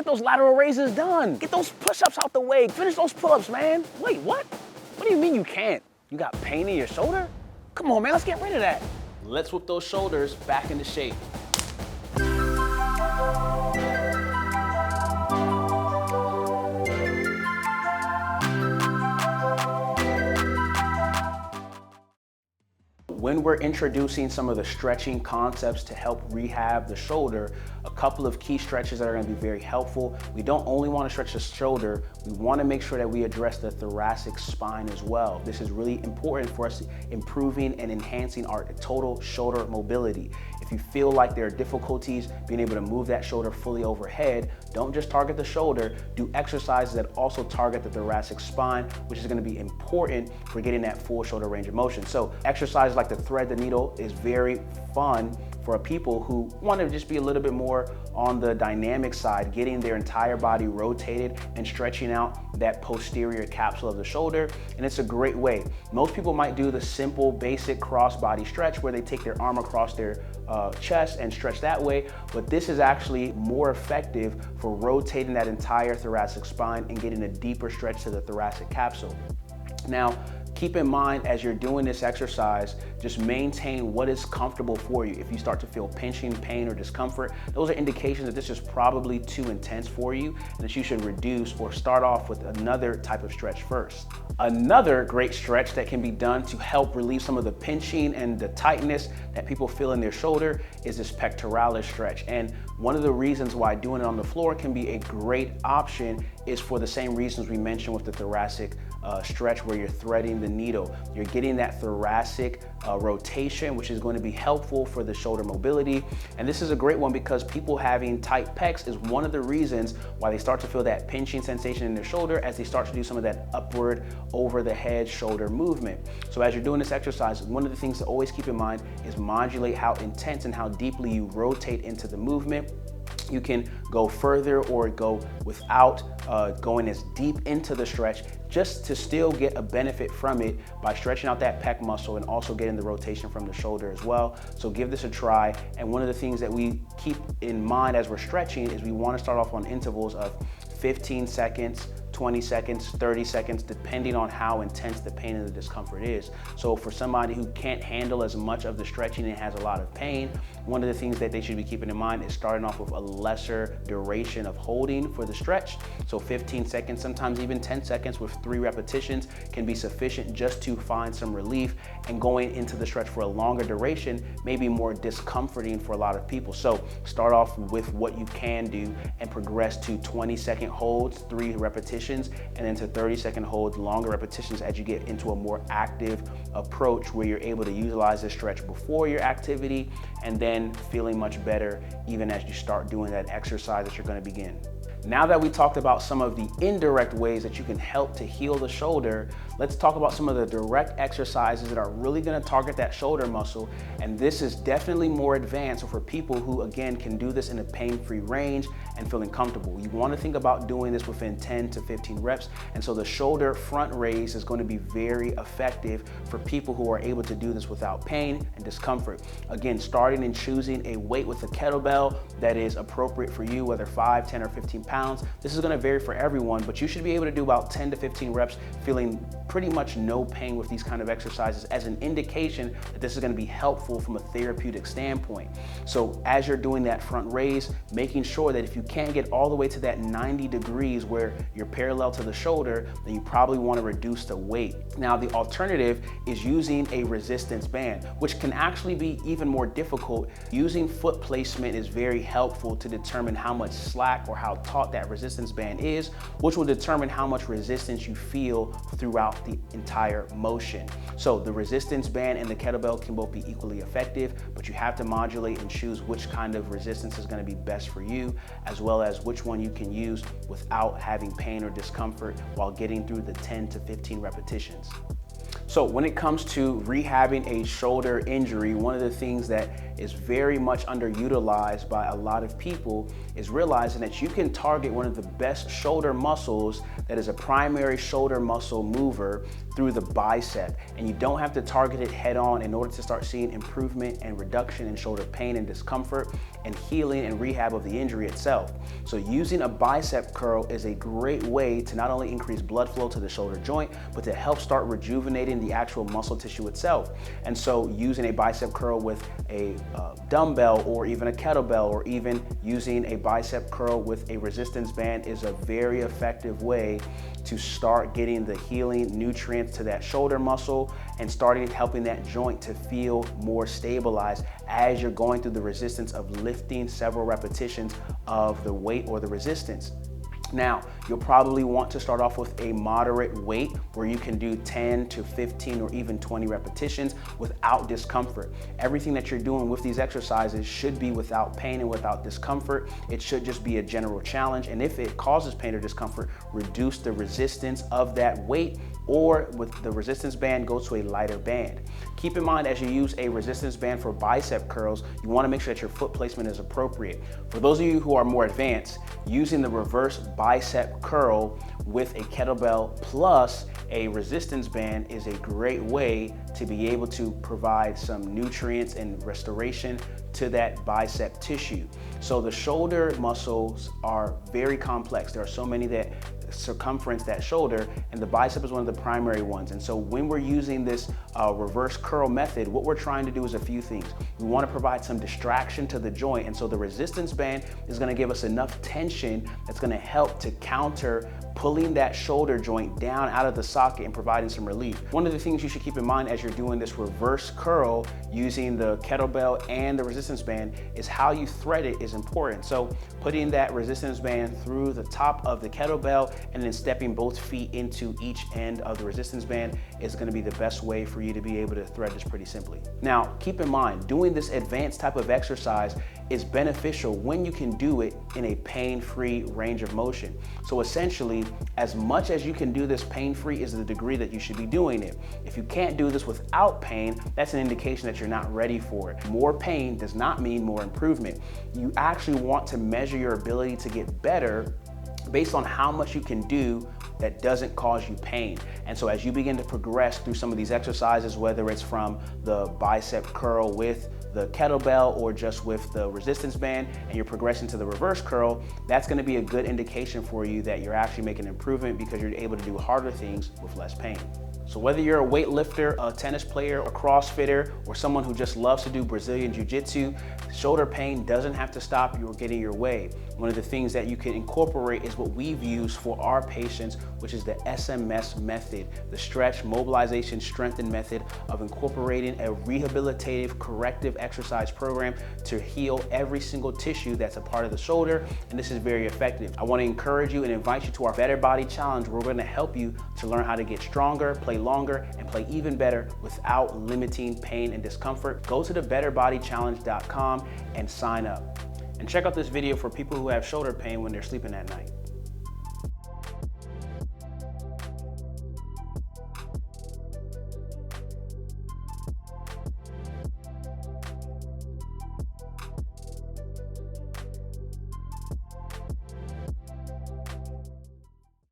those lateral raises done. Get those push-ups out the way. Finish those pull-ups, man. Wait, what? What do you mean you can't? You got pain in your shoulder? Come on, man, let's get rid of that. Let's whip those shoulders back into shape. When we're introducing some of the stretching concepts to help rehab the shoulder, a couple of key stretches that are going to be very helpful. We don't only want to stretch the shoulder, we want to make sure that we address the thoracic spine as well. This is really important for us improving and enhancing our total shoulder mobility. If you feel like there are difficulties being able to move that shoulder fully overhead, don't just target the shoulder, do exercises that also target the thoracic spine, which is going to be important for getting that full shoulder range of motion. So exercises like the thread the needle is very fun for people who want to just be a little bit more on the dynamic side, getting their entire body rotated and stretching out that posterior capsule of the shoulder. And it's a great way. Most people might do the simple basic cross body stretch where they take their arm across their chest and stretch that way, but this is actually more effective for rotating that entire thoracic spine and getting a deeper stretch to the thoracic capsule. Now, keep in mind as you're doing this exercise, just maintain what is comfortable for you. If you start to feel pinching, pain, or discomfort, those are indications that this is probably too intense for you and that you should reduce or start off with another type of stretch first. Another great stretch that can be done to help relieve some of the pinching and the tightness that people feel in their shoulder is this pectoralis stretch. And one of the reasons why doing it on the floor can be a great option is for the same reasons we mentioned with the thoracic stretch where you're threading the needle. You're getting that thoracic rotation, which is going to be helpful for the shoulder mobility. And this is a great one because people having tight pecs is one of the reasons why they start to feel that pinching sensation in their shoulder as they start to do some of that upward over the head shoulder movement. So as you're doing this exercise, one of the things to always keep in mind is modulate how intense and how deeply you rotate into the movement. You can go further or go without going as deep into the stretch just to still get a benefit from it by stretching out that pec muscle and also getting the rotation from the shoulder as well. So give this a try. And one of the things that we keep in mind as we're stretching is we want to start off on intervals of 15 seconds, 20 seconds, 30 seconds, depending on how intense the pain and the discomfort is. So for somebody who can't handle as much of the stretching and has a lot of pain, one of the things that they should be keeping in mind is starting off with a lesser duration of holding for the stretch. So 15 seconds, sometimes even 10 seconds with 3 repetitions can be sufficient just to find some relief, and going into the stretch for a longer duration may be more discomforting for a lot of people. So start off with what you can do and progress to 20-second holds, 3 repetitions, and then to 30-second holds, longer repetitions as you get into a more active approach where you're able to utilize this stretch before your activity and then feeling much better even as you start doing that exercise that you're going to begin. Now that we talked about some of the indirect ways that you can help to heal the shoulder, let's talk about some of the direct exercises that are really going to target that shoulder muscle. And this is definitely more advanced for people who, again, can do this in a pain-free range and feeling comfortable. You want to think about doing this within 10 to 15 reps. And so the shoulder front raise is going to be very effective for people who are able to do this without pain and discomfort. Again, starting and choosing a weight with a kettlebell that is appropriate for you, whether 5, 10, or 15 pounds. This is going to vary for everyone, but you should be able to do about 10 to 15 reps feeling pretty much no pain with these kind of exercises as an indication that this is going to be helpful from a therapeutic standpoint. So as you're doing that front raise, making sure that if you can't get all the way to that 90 degrees where you're parallel to the shoulder, then you probably want to reduce the weight. Now, the alternative is using a resistance band, which can actually be even more difficult. Using foot placement is very helpful to determine how much slack or how taut that resistance band is, which will determine how much resistance you feel throughout the entire motion. So the resistance band and the kettlebell can both be equally effective, but you have to modulate and choose which kind of resistance is going to be best for you, as well as which one you can use without having pain or discomfort while getting through the 10 to 15 repetitions. So when it comes to rehabbing a shoulder injury, one of the things that is very much underutilized by a lot of people is realizing that you can target one of the best shoulder muscles that is a primary shoulder muscle mover through the bicep. And you don't have to target it head on in order to start seeing improvement and reduction in shoulder pain and discomfort and healing and rehab of the injury itself. So using a bicep curl is a great way to not only increase blood flow to the shoulder joint, but to help start rejuvenating the actual muscle tissue itself. And so using a bicep curl with a dumbbell or even a kettlebell, or even using a bicep curl with a resistance band, is a very effective way to start getting the healing nutrients to that shoulder muscle and starting helping that joint to feel more stabilized as you're going through the resistance of lifting several repetitions of the weight or the resistance. Now, you'll probably want to start off with a moderate weight where you can do 10 to 15 or even 20 repetitions without discomfort. Everything that you're doing with these exercises should be without pain and without discomfort. It should just be a general challenge. And if it causes pain or discomfort, reduce the resistance of that weight, or with the resistance band, go to a lighter band. Keep in mind, as you use a resistance band for bicep curls, you want to make sure that your foot placement is appropriate. For those of you who are more advanced, using the reverse bicep curl with a kettlebell plus a resistance band is a great way to be able to provide some nutrients and restoration to that bicep tissue. So the shoulder muscles are very complex. There are so many that circumference that shoulder, and the bicep is one of the primary ones. And so when we're using this reverse curl method, what we're trying to do is a few things. We want to provide some distraction to the joint, and so the resistance band is going to give us enough tension that's going to help to counter pulling that shoulder joint down out of the socket and providing some relief. One of the things you should keep in mind as you're doing this reverse curl using the kettlebell and the resistance band is how you thread it is important. So putting that resistance band through the top of the kettlebell and then stepping both feet into each end of the resistance band is going to be the best way for you to be able to thread this pretty simply. Now, keep in mind, doing this advanced type of exercise is beneficial when you can do it in a pain-free range of motion. So essentially, as much as you can do this pain-free is the degree that you should be doing it. If you can't do this without pain, that's an indication that you're not ready for it. More pain does not mean more improvement. You actually want to measure your ability to get better based on how much you can do that doesn't cause you pain. And so as you begin to progress through some of these exercises, whether it's from the bicep curl with the kettlebell or just with the resistance band, and you're progressing to the reverse curl, that's going to be a good indication for you that you're actually making improvement because you're able to do harder things with less pain. So whether you're a weightlifter, a tennis player, a CrossFitter, or someone who just loves to do Brazilian Jiu-Jitsu, shoulder pain doesn't have to stop you or get in your way. One of the things that you can incorporate is what we've used for our patients, which is the SMS method, the stretch, mobilization, strengthen method of incorporating a rehabilitative corrective exercise program to heal every single tissue that's a part of the shoulder, and this is very effective. I want to encourage you and invite you to our Better Body Challenge, where we're going to help you to learn how to get stronger, play longer, and play even better without limiting pain and discomfort. Go to the betterbodychallenge.com and sign up. And check out this video for people who have shoulder pain when they're sleeping at night.